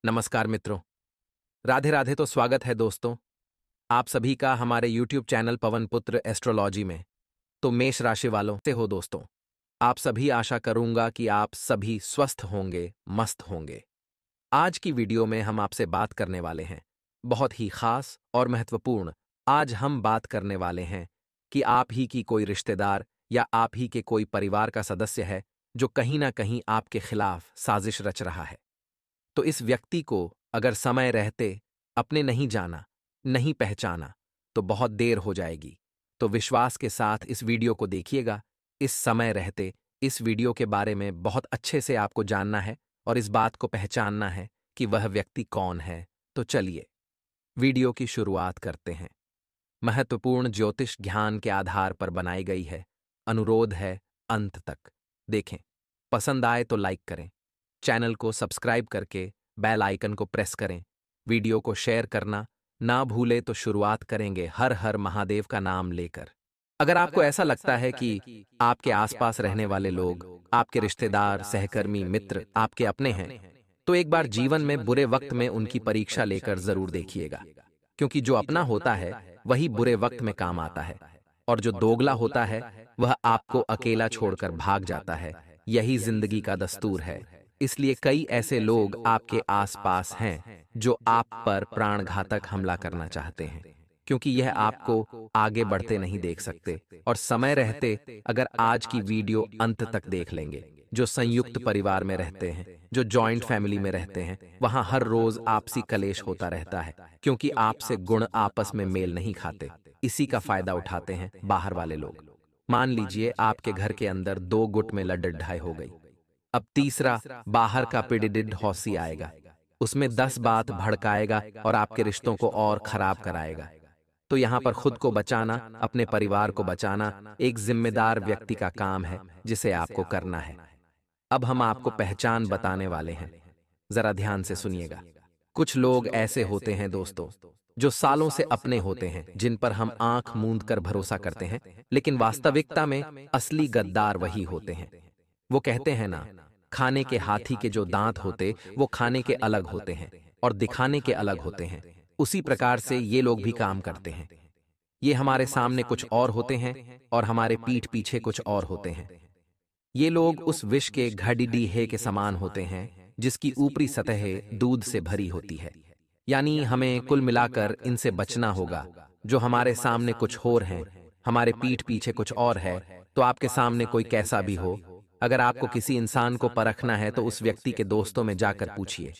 नमस्कार मित्रों। राधे राधे। तो स्वागत है दोस्तों आप सभी का हमारे YouTube चैनल पवन पुत्र एस्ट्रोलॉजी में। तो मेष राशि वालों से हो दोस्तों, आप सभी आशा करूंगा कि आप सभी स्वस्थ होंगे, मस्त होंगे। आज की वीडियो में हम आपसे बात करने वाले हैं बहुत ही खास और महत्वपूर्ण। आज हम बात करने वाले हैं कि आप ही की कोई रिश्तेदार या आप ही के कोई परिवार का सदस्य है जो कहीं ना कहीं आपके खिलाफ साजिश रच रहा है। तो इस व्यक्ति को अगर समय रहते अपने नहीं जाना, नहीं पहचाना, तो बहुत देर हो जाएगी। तो विश्वास के साथ इस वीडियो को देखिएगा। इस समय रहते इस वीडियो के बारे में बहुत अच्छे से आपको जानना है और इस बात को पहचानना है कि वह व्यक्ति कौन है। तो चलिए वीडियो की शुरुआत करते हैं। महत्वपूर्ण ज्योतिष ज्ञान के आधार पर बनाई गई है। अनुरोध है अंत तक देखें। पसंद आए तो लाइक करें, चैनल को सब्सक्राइब करके बेल आइकन को प्रेस करें, वीडियो को शेयर करना ना भूले। तो शुरुआत करेंगे हर हर महादेव का नाम लेकर। अगर आपको ऐसा लगता है कि आपके आसपास रहने वाले लोग, आपके रिश्तेदार, सहकर्मी, मित्र आपके अपने हैं, तो एक बार जीवन में बुरे वक्त में उनकी परीक्षा लेकर जरूर देखिएगा। क्योंकि जो अपना होता है वही बुरे वक्त में काम आता है, और जो दोगला होता है वह आपको अकेला छोड़कर भाग जाता है। यही जिंदगी का दस्तूर है। इसलिए कई ऐसे लोग आपके आसपास हैं जो आप पर प्राणघातक हमला करना चाहते हैं, क्योंकि यह आपको आगे बढ़ते नहीं देख सकते। और समय रहते अगर आज की वीडियो अंत तक देख लेंगे, जो संयुक्त परिवार में रहते हैं, जो जॉइंट फैमिली में रहते हैं, वहां हर रोज आपसी कलेश होता रहता है, क्योंकि आपसे गुण आपस में मेल नहीं खाते। इसी का फायदा उठाते हैं बाहर वाले लोग। मान लीजिए आपके घर के अंदर 2 गुट में लड़ ढाई हो गई। अब तीसरा बाहर का पिडिडिड हौसी आएगा, उसमें 10 बात भड़काएगा और आपके रिश्तों को और खराब कराएगा। तो यहाँ पर खुद को बचाना, अपने परिवार को बचाना एक जिम्मेदार व्यक्ति का काम है जिसे आपको करना है। अब हम आपको पहचान बताने वाले हैं, जरा ध्यान से सुनिएगा। कुछ लोग ऐसे होते हैं दोस्तों जो सालों से अपने होते हैं, जिन पर हम आंख मूंद कर भरोसा करते हैं, लेकिन वास्तविकता में असली गद्दार वही होते हैं। वो कहते हैं ना, खाने के हाथी के जो दांत होते वो खाने के अलग होते हैं और दिखाने के अलग होते हैं। उसी प्रकार से ये लोग भी काम करते हैं। ये हमारे सामने कुछ और होते हैं और हमारे पीठ पीछे कुछ और होते हैं। ये लोग उस विष के घड़ीडीहे के समान होते हैं जिसकी ऊपरी सतह दूध से भरी होती है। यानी हमें कुल मिलाकर इनसे बचना होगा। जो हमारे सामने कुछ और हैं, हमारे पीठ पीछे कुछ और है। तो आपके सामने कोई कैसा भी हो, अगर आपको किसी इंसान को परखना है तो उस व्यक्ति के दोस्तों में जाकर पूछिए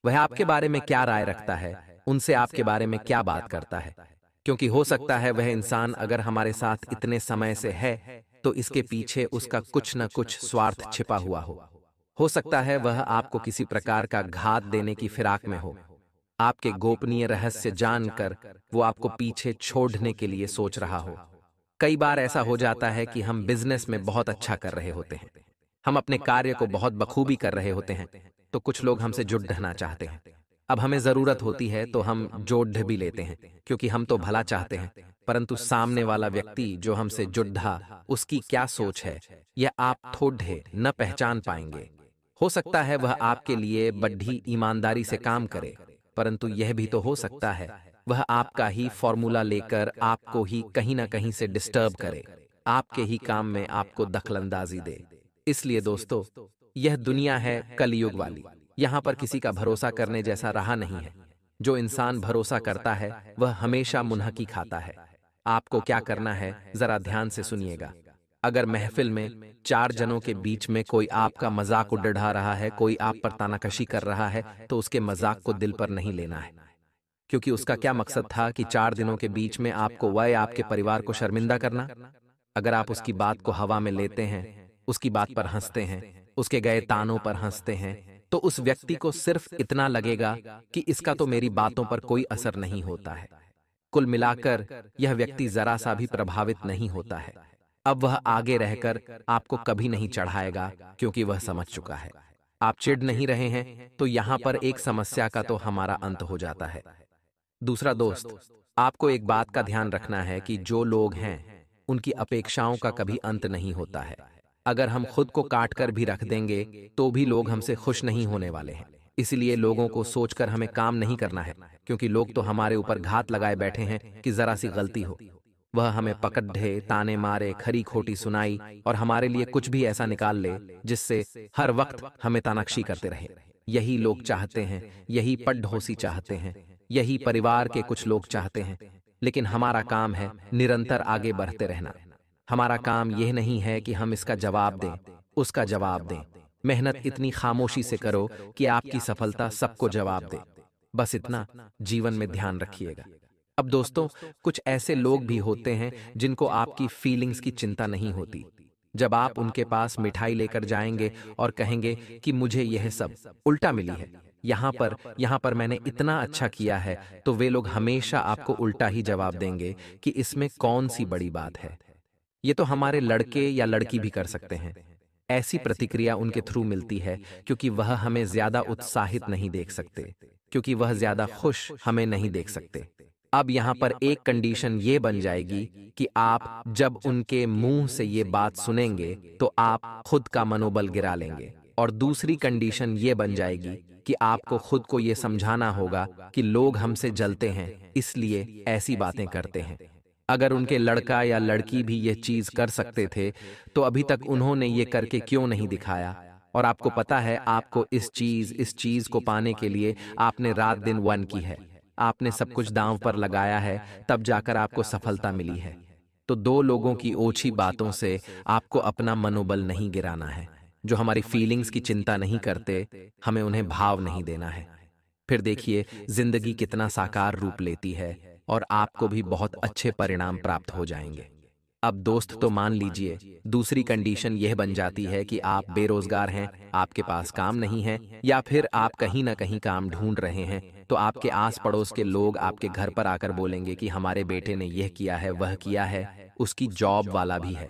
वह आपके बारे में क्या राय रखता है, उनसे आपके बारे में क्या बात करता है। क्योंकि हो सकता है वह इंसान अगर हमारे साथ इतने समय से है तो इसके पीछे उसका कुछ न कुछ स्वार्थ छिपा हुआ हो सकता है वह आपको किसी प्रकार का घात देने की फिराक में हो। आपके गोपनीय रहस्य जानकर वो आपको पीछे छोड़ने के लिए सोच रहा हो। कई बार ऐसा हो जाता है कि हम बिजनेस में बहुत अच्छा कर रहे होते हैं, हम अपने कार्य को बहुत बखूबी कर रहे होते हैं, तो कुछ लोग हमसे जुड़ ढहना चाहते हैं। अब हमें जरूरत होती है तो हम जोड़ ढ भी लेते हैं, क्योंकि हम तो भला चाहते हैं। परंतु सामने वाला व्यक्ति जो हमसे जुड़ा, उसकी क्या सोच है यह आप थोड़े न पहचान पाएंगे। हो सकता है वह आपके लिए बड़ी ईमानदारी से काम करे, परंतु यह भी तो हो सकता है वह आपका ही फॉर्मूला लेकर आपको ही कहीं ना कहीं से डिस्टर्ब करे, आपके ही काम में आपको दखलंदाजी दे। इसलिए दोस्तों, यह दुनिया है कलयुग वाली। यहाँ पर किसी का भरोसा करने जैसा रहा नहीं है। जो इंसान भरोसा करता है वह हमेशा मुन्हकी खाता है। आपको क्या करना है जरा ध्यान से सुनिएगा। अगर महफिल में 4 जनों के बीच में कोई आपका मजाक उड़ा रहा है, कोई आप पर तानाकशी कर रहा है, तो उसके मजाक को दिल पर नहीं लेना है। क्योंकि उसका क्या मकसद था कि 4 दिनों के बीच में आपको व आपके परिवार को शर्मिंदा करना। अगर आप उसकी बात को हवा में लेते हैं, उसकी बात पर हंसते हैं, उसके गए तानों पर हंसते हैं, तो उस व्यक्ति को सिर्फ इतना लगेगा कि इसका तो मेरी बातों पर कोई असर नहीं होता है। कुल मिलाकर यह व्यक्ति जरा सा भी प्रभावित नहीं होता है। अब वह आगे रहकर आपको कभी नहीं चढ़ाएगा, क्योंकि वह समझ चुका है आप चिढ़ नहीं रहे हैं। तो यहां पर एक समस्या का तो हमारा अंत हो जाता है। दूसरा दोस्त, आपको एक बात का ध्यान रखना है कि जो लोग हैं उनकी अपेक्षाओं का कभी अंत नहीं होता है। अगर हम खुद को काट कर भी रख देंगे तो भी लोग हमसे खुश नहीं होने वाले हैं। इसलिए लोगों को सोचकर हमें काम नहीं करना है, क्योंकि लोग तो हमारे ऊपर घात लगाए बैठे हैं कि जरा सी गलती हो वह हमें पकड़ ढे, ताने मारे, खरी खोटी सुनाई और हमारे लिए कुछ भी ऐसा निकाल ले जिससे हर वक्त हमें तानाक्षी करते रहे। यही लोग चाहते हैं, यही पड्ढोसी चाहते हैं, यही परिवार के कुछ लोग चाहते हैं। लेकिन हमारा काम है निरंतर आगे बढ़ते रहना। हमारा काम यह नहीं है कि हम इसका जवाब दें, उसका जवाब दें। मेहनत इतनी खामोशी से करो कि आपकी सफलता सबको जवाब दे। बस इतना जीवन में ध्यान रखिएगा। अब दोस्तों, कुछ ऐसे लोग भी होते हैं जिनको आपकी फीलिंग्स की चिंता नहीं होती। जब आप उनके पास मिठाई लेकर जाएंगे और कहेंगे कि मुझे यह सब उल्टा मिली है, यहाँ पर मैंने इतना अच्छा किया है, तो वे लोग हमेशा आपको उल्टा ही जवाब देंगे कि इसमें कौन सी बड़ी बात है। ये तो हमारे लड़के या लड़की भी कर सकते हैं। ऐसी प्रतिक्रिया उनके थ्रू मिलती है क्योंकि वह हमें ज्यादा उत्साहित नहीं देख सकते, क्योंकि वह ज्यादा खुश हमें नहीं देख सकते। अब यहाँ पर एक कंडीशन ये बन जाएगी कि आप जब उनके मुंह से ये बात सुनेंगे तो आप खुद का मनोबल गिरा लेंगे, और दूसरी कंडीशन ये बन जाएगी कि आपको खुद को ये समझाना होगा कि लोग हमसे जलते हैं, इसलिए ऐसी बातें करते हैं। अगर उनके लड़का या लड़की भी ये चीज कर सकते थे तो अभी तक उन्होंने ये करके क्यों नहीं दिखाया। और आपको पता है, आपको इस चीज को पाने के लिए आपने रात दिन वन की है, आपने सब कुछ दांव पर लगाया है, तब जाकर आपको सफलता मिली है। तो दो लोगों की ओछी बातों से आपको अपना मनोबल नहीं गिराना है। जो हमारी फीलिंग्स की चिंता नहीं करते, हमें उन्हें भाव नहीं देना है। फिर देखिए जिंदगी कितना साकार रूप लेती है और आपको भी बहुत अच्छे परिणाम प्राप्त हो जाएंगे। अब दोस्त, तो मान लीजिए दूसरी कंडीशन यह बन जाती है कि आप बेरोजगार हैं, आपके पास काम नहीं है, या फिर आप कहीं ना कहीं काम ढूंढ रहे हैं, तो आपके आस पड़ोस के लोग आपके घर पर आकर बोलेंगे कि हमारे बेटे ने यह किया है, वह किया है, उसकी जॉब वाला भी है,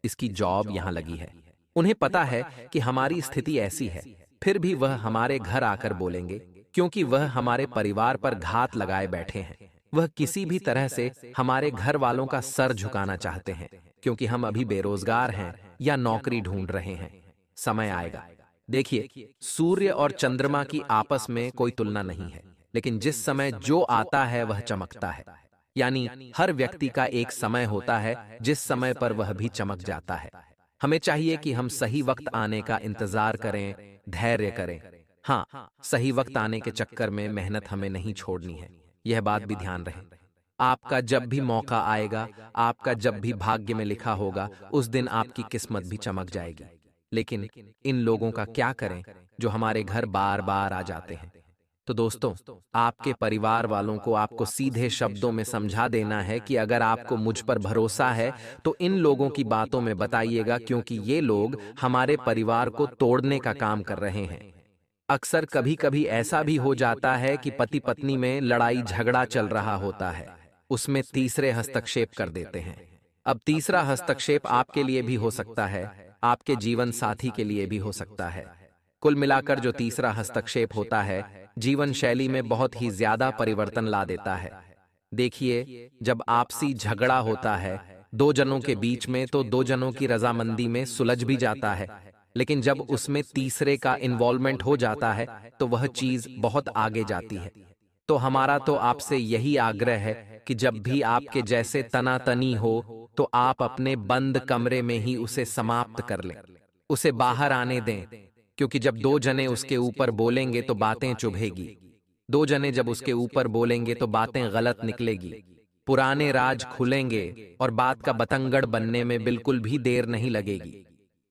इसकी जॉब यहाँ लगी है। उन्हें पता है कि हमारी स्थिति ऐसी है, फिर भी वह हमारे घर आकर बोलेंगे, क्योंकि वह हमारे परिवार पर घात लगाए बैठे हैं। वह किसी भी तरह से हमारे घर वालों का सर झुकाना चाहते हैं, क्योंकि हम अभी बेरोजगार हैं या नौकरी ढूंढ रहे हैं। समय आएगा। देखिए, सूर्य और चंद्रमा की आपस में कोई तुलना नहीं है, लेकिन जिस समय जो आता है वह चमकता है। यानी हर व्यक्ति का एक समय होता है जिस समय पर वह भी चमक जाता है। हमें चाहिए कि हम सही वक्त आने का इंतजार करें, धैर्य करें। हाँ, सही वक्त आने के चक्कर में मेहनत हमें नहीं छोड़नी है, यह बात भी ध्यान रहे। आपका जब भी मौका आएगा, आपका जब भी भाग्य में लिखा होगा, उस दिन आपकी किस्मत भी चमक जाएगी। लेकिन इन लोगों का क्या करें जो हमारे घर बार बार आ जाते हैं। तो दोस्तों, आपके परिवार वालों को आपको सीधे शब्दों में समझा देना है कि अगर आपको मुझ पर भरोसा है तो इन लोगों की बातों में बताइएगा, क्योंकि ये लोग हमारे परिवार को तोड़ने का काम कर रहे हैं। अक्सर कभी कभी ऐसा भी हो जाता है कि पति पत्नी में लड़ाई झगड़ा चल रहा होता है, उसमें तीसरे हस्तक्षेप कर देते हैं। अब तीसरा हस्तक्षेप आपके लिए भी हो सकता है, आपके जीवन साथी के लिए भी हो सकता है। कुल मिलाकर जो तीसरा हस्तक्षेप होता है, जीवन शैली में बहुत ही ज्यादा परिवर्तन ला देता है। देखिए, जब आपसी झगड़ा होता है दो जनों के बीच में, तो दो जनों की रजामंदी में सुलझ भी जाता है, लेकिन जब उसमें तीसरे का इन्वॉल्वमेंट हो जाता है तो वह चीज बहुत आगे जाती है। तो हमारा तो आपसे यही आग्रह है कि जब भी आपके जैसे तनातनी हो तो आप अपने बंद कमरे में ही उसे समाप्त कर लें, उसे बाहर आने दें, क्योंकि जब दो जने उसके ऊपर बोलेंगे तो बातें चुभेगी। दो जने जब उसके ऊपर बोलेंगे तो बातें गलत निकलेगी, पुराने राज खुलेंगे और बात का बतंगड़ बनने में बिल्कुल भी देर नहीं लगेगी।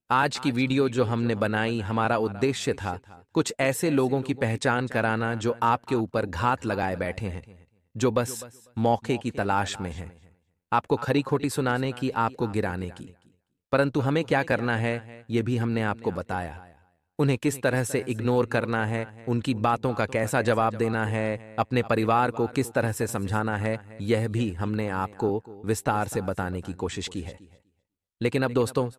आज की वीडियो जो हमने बनाई, हमारा उद्देश्य था कुछ ऐसे लोगों की पहचान कराना जो आपके ऊपर घात लगाए बैठे हैं, जो बस मौके की तलाश में हैं, आपको खरी खोटी सुनाने की, आपको गिराने की। परंतु हमें क्या करना है ये भी हमने आपको बताया। उन्हें किस तरह से इग्नोर करना है, उनकी बातों का कैसा जवाब देना है, अपने परिवार को किस तरह से समझाना है, यह भी हमने आपको विस्तार से बताने की कोशिश की है। लेकिन अब दोस्तों,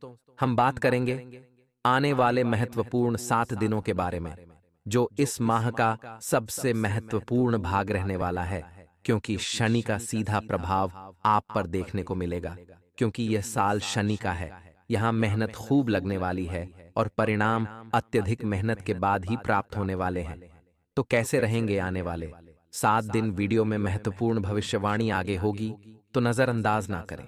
हम बात करेंगे आने वाले महत्वपूर्ण 7 दिनों के बारे में, जो इस माह का सबसे महत्वपूर्ण भाग रहने वाला है, क्योंकि शनि का सीधा प्रभाव आप पर देखने को मिलेगा। क्योंकि यह साल शनि का है, यहाँ मेहनत खूब लगने वाली है और परिणाम अत्यधिक मेहनत के बाद ही प्राप्त होने वाले हैं। तो कैसे रहेंगे आने वाले 7 दिन? वीडियो में महत्वपूर्ण भविष्यवाणी आगे होगी, तो नजरअंदाज ना करें।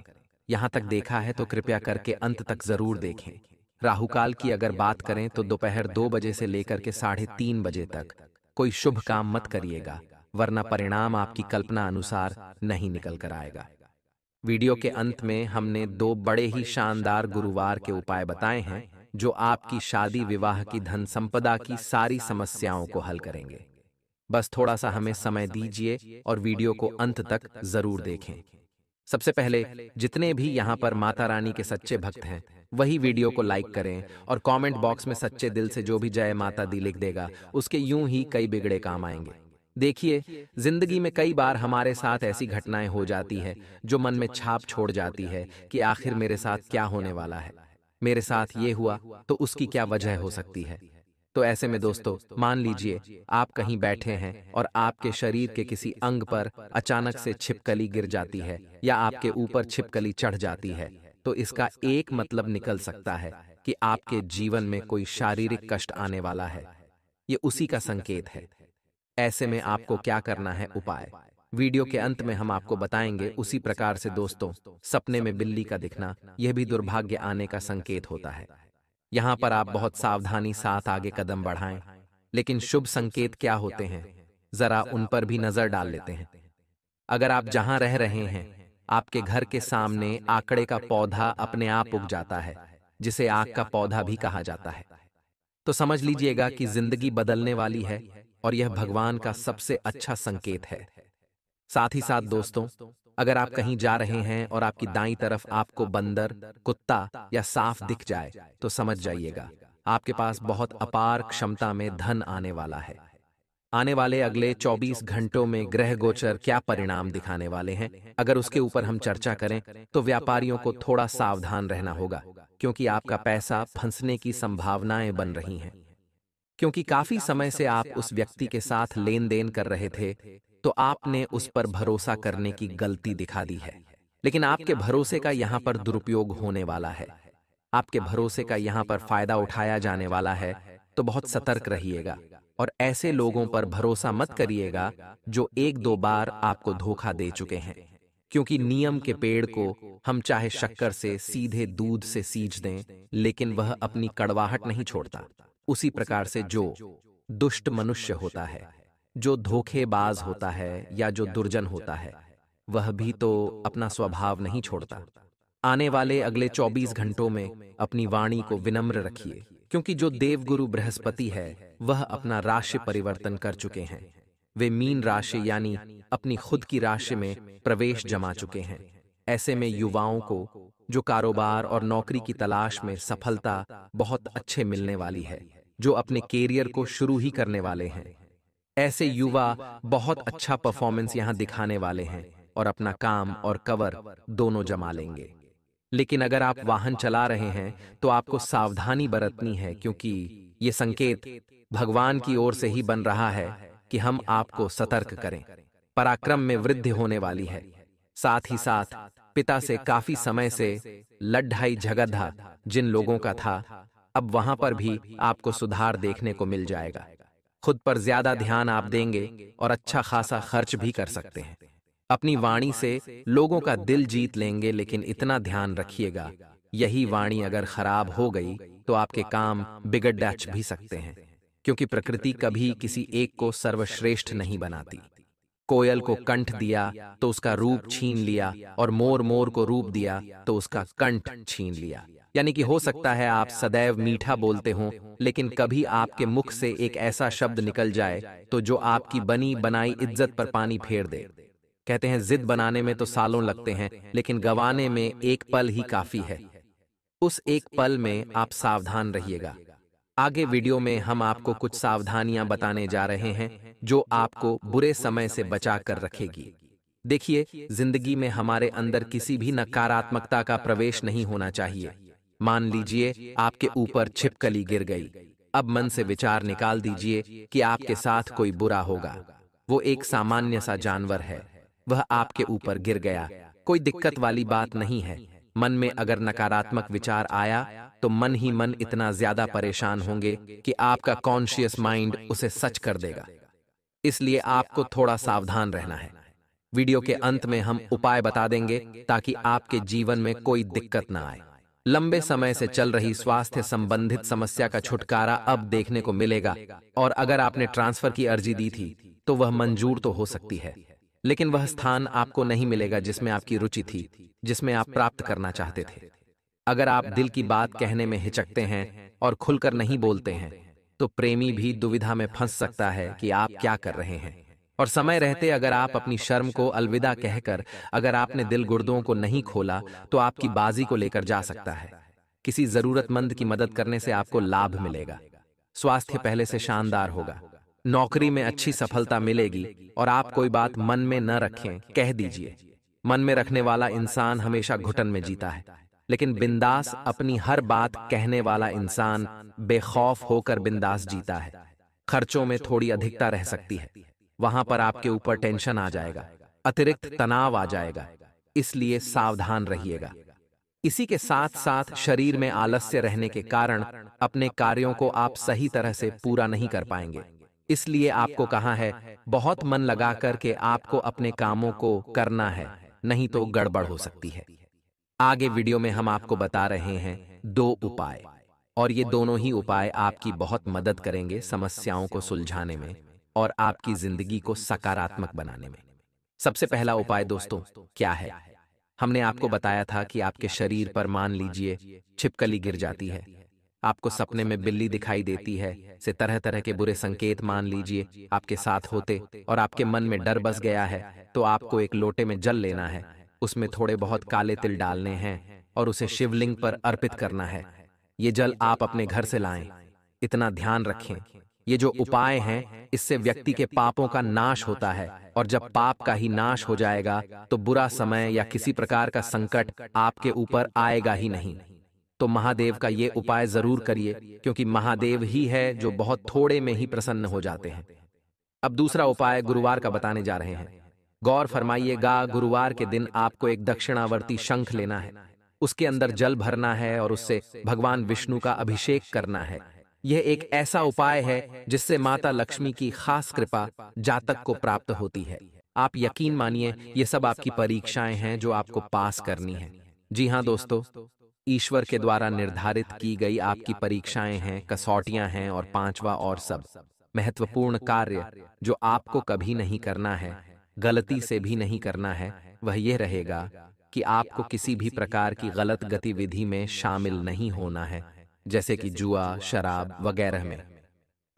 यहां तक देखा है तो कृपया करके अंत तक जरूर देखें। राहुकाल की अगर बात करें तो दोपहर 2 बजे से लेकर के 3:30 बजे तक कोई शुभ काम मत करिएगा, वरना परिणाम आपकी कल्पना अनुसार नहीं निकल कर आएगा। वीडियो के अंत में हमने 2 बड़े ही शानदार गुरुवार के उपाय बताए हैं, जो आपकी शादी विवाह की धन संपदा की सारी समस्याओं को हल करेंगे। बस थोड़ा सा हमें समय दीजिए और वीडियो को अंत तक जरूर देखें। सबसे पहले जितने भी यहाँ पर माता रानी के सच्चे भक्त हैं, वही वीडियो को लाइक करें और कमेंट बॉक्स में सच्चे दिल से जो भी जय माता दी लिख देगा, उसके यूं ही कई बिगड़े काम आएंगे। देखिए, जिंदगी में कई बार हमारे साथ ऐसी घटनाएं हो जाती है जो मन में छाप छोड़ जाती है कि आखिर मेरे साथ क्या होने वाला है, मेरे साथ ये हुआ तो उसकी क्या वजह हो सकती है। तो ऐसे में दोस्तों, मान लीजिए आप कहीं बैठे हैं और आपके शरीर के किसी अंग पर अचानक से छिपकली गिर जाती है या आपके ऊपर छिपकली चढ़ जाती है, तो इसका एक मतलब निकल सकता है कि आपके जीवन में कोई शारीरिक कष्ट आने वाला है। ये उसी का संकेत है। ऐसे में आपको क्या करना है उपाय, वीडियो के अंत में हम आपको बताएंगे। उसी प्रकार से दोस्तों, सपने में बिल्ली का दिखना, यह भी दुर्भाग्य आने का संकेत होता है। यहाँ पर आप बहुत सावधानी साथ आगे कदम बढ़ाएं। लेकिन शुभ संकेत क्या होते हैं, जरा उन पर भी नजर डाल लेते हैं। अगर आप जहां रह रहे हैं, आपके घर के सामने आकड़े का पौधा अपने आप उग जाता है, जिसे आग का पौधा भी कहा जाता है, तो समझ लीजिएगा कि जिंदगी बदलने वाली है और यह भगवान का सबसे अच्छा संकेत है। साथ ही साथ दोस्तों, अगर आप कहीं जा रहे हैं और आपकी दाईं तरफ आपको बंदर, कुत्ता या सांप दिख जाए, तो समझ जाइएगा आपके पास बहुत अपार क्षमता में धन आने वाला है। आने वाले अगले 24 घंटों में ग्रह गोचर क्या परिणाम दिखाने वाले हैं, अगर उसके ऊपर हम चर्चा करें तो व्यापारियों को थोड़ा सावधान रहना होगा, क्योंकि आपका पैसा फंसने की संभावनाएं बन रही हैं। क्योंकि काफी समय से आप उस व्यक्ति के साथ लेन देन कर रहे थे, तो आपने उस पर भरोसा करने की गलती दिखा दी है। लेकिन आपके भरोसे का यहाँ पर दुरुपयोग होने वाला है, आपके भरोसे का यहाँ पर फायदा उठाया जाने वाला है। तो बहुत सतर्क रहिएगा और ऐसे लोगों पर भरोसा मत करिएगा जो 1-2 बार आपको धोखा दे चुके हैं। क्योंकि नियम के पेड़ को हम चाहे शक्कर से, सीधे दूध से सींच दें, लेकिन वह अपनी कड़वाहट नहीं छोड़ता। उसी प्रकार से जो दुष्ट मनुष्य होता है, जो धोखेबाज होता है या जो दुर्जन होता है, वह भी तो अपना स्वभाव नहीं छोड़ता। आने वाले अगले 24 घंटों में अपनी वाणी को विनम्र रखिए, क्योंकि जो देवगुरु बृहस्पति है, वह अपना राशि परिवर्तन कर चुके हैं। वे मीन राशि यानी अपनी खुद की राशि में प्रवेश जमा चुके हैं। ऐसे में युवाओं को जो कारोबार और नौकरी की तलाश में सफलता बहुत अच्छे मिलने वाली है, जो अपने कैरियर को शुरू ही करने वाले हैं, ऐसे युवा बहुत अच्छा परफॉर्मेंस यहां दिखाने वाले हैं और अपना काम और कवर दोनों जमा लेंगे। लेकिन अगर आप वाहन चला रहे हैं तो आपको सावधानी बरतनी है, क्योंकि ये संकेत भगवान की ओर से ही बन रहा है कि हम आपको सतर्क करें। पराक्रम में वृद्धि होने वाली है। साथ ही साथ पिता से काफी समय से लड़ाई झगड़ा जिन लोगों का था, अब वहां पर भी आपको सुधार देखने को मिल जाएगा। खुद पर ज्यादा ध्यान आप देंगे और अच्छा खासा खर्च भी कर सकते हैं। अपनी वाणी से लोगों का दिल जीत लेंगे, लेकिन इतना ध्यान रखिएगा, यही वाणी अगर खराब हो गई तो आपके काम बिगड़ डच भी सकते हैं। क्योंकि प्रकृति कभी किसी एक को सर्वश्रेष्ठ नहीं बनाती। कोयल को कंठ दिया तो उसका रूप छीन लिया, और मोर मोर को रूप दिया तो उसका कंठ छीन लिया। यानी कि हो सकता है आप सदैव मीठा बोलते हों, लेकिन कभी आपके मुख से एक ऐसा शब्द निकल जाए तो जो आपकी बनी बनाई इज्जत पर पानी फेर दे। कहते हैं जिद बनाने में तो सालों लगते हैं, लेकिन गंवाने में एक पल ही काफी है। उस एक पल में आप सावधान रहिएगा। आगे वीडियो में हम आपको कुछ सावधानियां बताने जा रहे हैं जो आपको बुरे समय से बचा कर रखेगी। देखिए, जिंदगी में हमारे अंदर किसी भी नकारात्मकता का प्रवेश नहीं होना चाहिए। मान लीजिए आपके ऊपर छिपकली गिर गई, अब मन से विचार निकाल दीजिए कि आपके साथ कोई बुरा होगा। वो एक सामान्य सा जानवर है, वह आपके ऊपर गिर गया, कोई दिक्कत वाली बात नहीं है। मन में अगर नकारात्मक विचार आया तो मन ही मन इतना ज्यादा परेशान होंगे कि आपका कॉन्शियस माइंड उसे सच कर देगा। इसलिए आपको थोड़ा सावधान रहना है। वीडियो के अंत में हम उपाय बता देंगे ताकि आपके जीवन में कोई दिक्कत ना आए। लंबे समय से चल रही स्वास्थ्य संबंधित समस्या का छुटकारा अब देखने को मिलेगा, और अगर आपने ट्रांसफर की अर्जी दी थी तो वह मंजूर तो हो सकती है, लेकिन वह स्थान आपको नहीं मिलेगा जिसमें आपकी रुचि थी, जिसमें आप प्राप्त करना चाहते थे। अगर आप दिल की बात कहने में हिचकते हैं और खुलकर नहीं बोलते हैं, तो प्रेमी भी दुविधा में फंस सकता है कि आप क्या कर रहे हैं। और समय रहते अगर आप अपनी शर्म को अलविदा कहकर अगर आपने दिल गुर्दों को नहीं खोला, तो आपकी बाजी को लेकर जा सकता है। किसी जरूरतमंद की मदद करने से आपको लाभ मिलेगा। स्वास्थ्य पहले से शानदार होगा। नौकरी में अच्छी सफलता मिलेगी, और आप कोई बात मन में न रखें, कह दीजिए। मन में रखने वाला इंसान हमेशा घुटन में जीता है, लेकिन बिंदास अपनी हर बात कहने वाला इंसान बेखौफ होकर बिंदास जीता है। खर्चों में थोड़ी अधिकता रह सकती है, वहां पर आपके ऊपर टेंशन आ जाएगा, अतिरिक्त तनाव आ जाएगा, इसलिए सावधान रहिएगा। इसी के साथ साथ शरीर में आलस्य रहने के कारण अपने कार्यों को आप सही तरह से पूरा नहीं कर पाएंगे। इसलिए आपको कहा है बहुत मन लगा करके आपको अपने कामों को करना है, नहीं तो गड़बड़ हो सकती है। आगे वीडियो में हम आपको बता रहे हैं 2 उपाय, और ये दोनों ही उपाय आपकी बहुत मदद करेंगे समस्याओं को सुलझाने में और आपकी जिंदगी को सकारात्मक बनाने में। सबसे पहला उपाय दोस्तों क्या है? हमने आपको बताया था कि आपके शरीर पर मान लीजिए छिपकली गिर जाती है, आपको सपने में बिल्ली दिखाई देती है, से तरह तरह के बुरे संकेत मान लीजिए आपके साथ होते, और आपके मन में डर बस गया है, तो आपको एक लोटे में जल लेना है, उसमें थोड़े बहुत काले तिल डालने हैं और उसे शिवलिंग पर अर्पित करना है। ये जल आप अपने घर से लाएं। इतना ध्यान रखें, ये जो उपाय हैं इससे व्यक्ति के पापों का नाश होता है, और जब पाप का ही नाश हो जाएगा तो बुरा समय या किसी प्रकार का संकट आपके ऊपर आएगा ही नहीं। तो महादेव का ये उपाय जरूर करिए, क्योंकि महादेव ही है जो बहुत थोड़े में ही प्रसन्न हो जाते हैं। अब दूसरा उपाय गुरुवार का बताने जा रहे हैं। गौर फरमाइएगा, गुरुवार के दिन आपको एक दक्षिणावर्ती शंख लेना है, उसके अंदर जल भरना है और उससे भगवान विष्णु का अभिषेक करना है। यह एक ऐसा उपाय है जिससे माता लक्ष्मी की खास कृपा जातक को प्राप्त होती है। आप यकीन मानिए, ये सब आपकी परीक्षाएं हैं जो आपको पास करनी है। जी हाँ दोस्तों, ईश्वर के द्वारा निर्धारित की गई आपकी परीक्षाएं हैं, कसौटियां हैं, और पांचवा और सब महत्वपूर्ण कार्य जो आपको कभी नहीं करना है, गलती से भी नहीं करना है, वह यह रहेगा कि आपको किसी भी प्रकार की गलत गतिविधि में शामिल नहीं होना है, जैसे कि जुआ, शराब वगैरह में।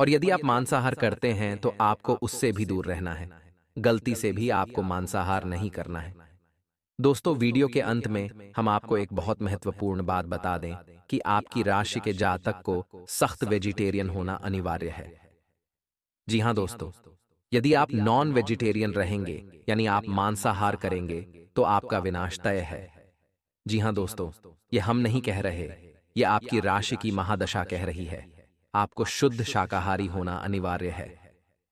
और यदि आप मांसाहार करते हैं तो आपको उससे भी दूर रहना है, गलती से भी आपको मांसाहार नहीं करना है। दोस्तों, वीडियो के अंत में हम आपको एक बहुत महत्वपूर्ण बात बता दें कि आपकी राशि के जातक को सख्त वेजिटेरियन होना अनिवार्य है। जी हाँ दोस्तों, यदि आप नॉन वेजिटेरियन रहेंगे, यानी आप मांसाहार करेंगे, तो आपका विनाश तय है। जी हाँ दोस्तों, ये हम नहीं कह रहे, ये आपकी राशि की महादशा कह रही है। आपको शुद्ध शाकाहारी होना अनिवार्य है।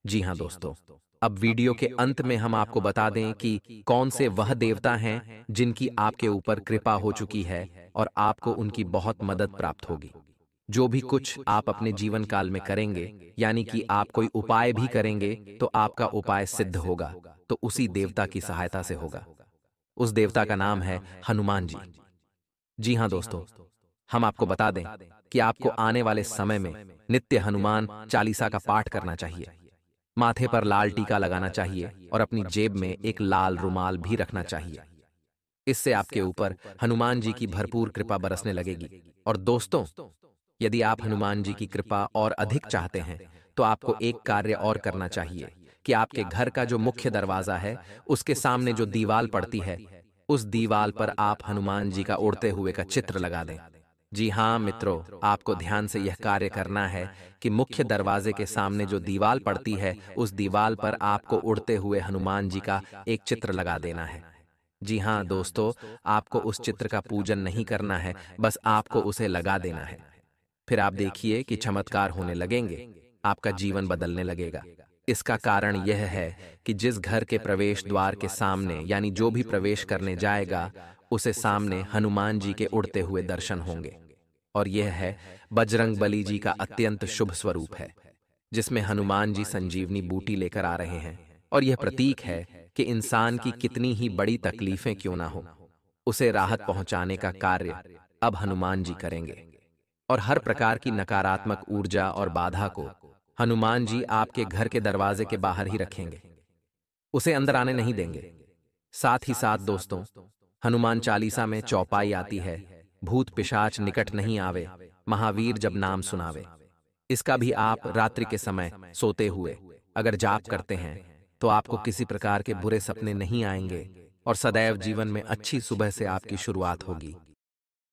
जी हाँ दोस्तों, अब वीडियो के अंत में हम आपको बता दें कि कौन से वह देवता हैं जिनकी आपके ऊपर कृपा हो चुकी है और आपको उनकी बहुत मदद प्राप्त होगी। जो भी कुछ आप अपने जीवन काल में करेंगे, यानी कि आप कोई उपाय भी करेंगे, तो आपका उपाय सिद्ध होगा तो उसी देवता की सहायता से होगा। उस देवता का नाम है हनुमान जी। जी हाँ दोस्तों, हम आपको बता दें कि आपको आने वाले समय में नित्य हनुमान चालीसा का पाठ करना चाहिए, माथे पर लाल टीका लगाना चाहिए और अपनी जेब में एक लाल रुमाल भी रखना चाहिए। इससे आपके ऊपर हनुमान जी की भरपूर कृपा बरसने लगेगी। और दोस्तों, यदि आप हनुमान जी की कृपा और अधिक चाहते हैं, तो आपको एक कार्य और करना चाहिए कि आपके घर का जो मुख्य दरवाजा है, उसके सामने जो दीवाल पड़ती है, उस दीवाल पर आप हनुमान जी का उड़ते हुए का चित्र लगा दें। जी हाँ मित्रों, आपको ध्यान से यह कार्य करना है कि मुख्य दरवाजे के सामने जो दीवाल पड़ती है, उस दीवाल पर आपको उड़ते हुए हनुमान जी का एक चित्र लगा देना है। जी हाँ दोस्तों, आपको उस चित्र का पूजन नहीं करना है, बस आपको उसे लगा देना है। फिर आप देखिए कि चमत्कार होने लगेंगे, आपका जीवन बदलने लगेगा। इसका कारण यह है कि जिस घर के प्रवेश द्वार के सामने, यानी जो भी प्रवेश करने जाएगा, उसे सामने हनुमान जी के उड़ते हुए दर्शन होंगे। और यह है बजरंग बली जी का अत्यंत शुभ स्वरूप है। जिसमें हनुमान जी संजीवनी बूटी लेकर आ रहे हैं और यह प्रतीक है कि इंसान की कितनी ही बड़ी तकलीफें क्यों ना हो, उसे राहत पहुंचाने का कार्य अब हनुमान जी करेंगे। और हर प्रकार की नकारात्मक ऊर्जा और बाधा को हनुमान जी आपके घर के दरवाजे के बाहर ही रखेंगे, उसे अंदर आने नहीं देंगे। साथ ही साथ दोस्तों, हनुमान चालीसा में चौपाई आती है, भूत पिशाच निकट नहीं आवे, महावीर जब नाम सुनावे। इसका भी आप रात्रि के समय सोते हुए अगर जाप करते हैं तो आपको किसी प्रकार के बुरे सपने नहीं आएंगे और सदैव जीवन में अच्छी सुबह से आपकी शुरुआत होगी।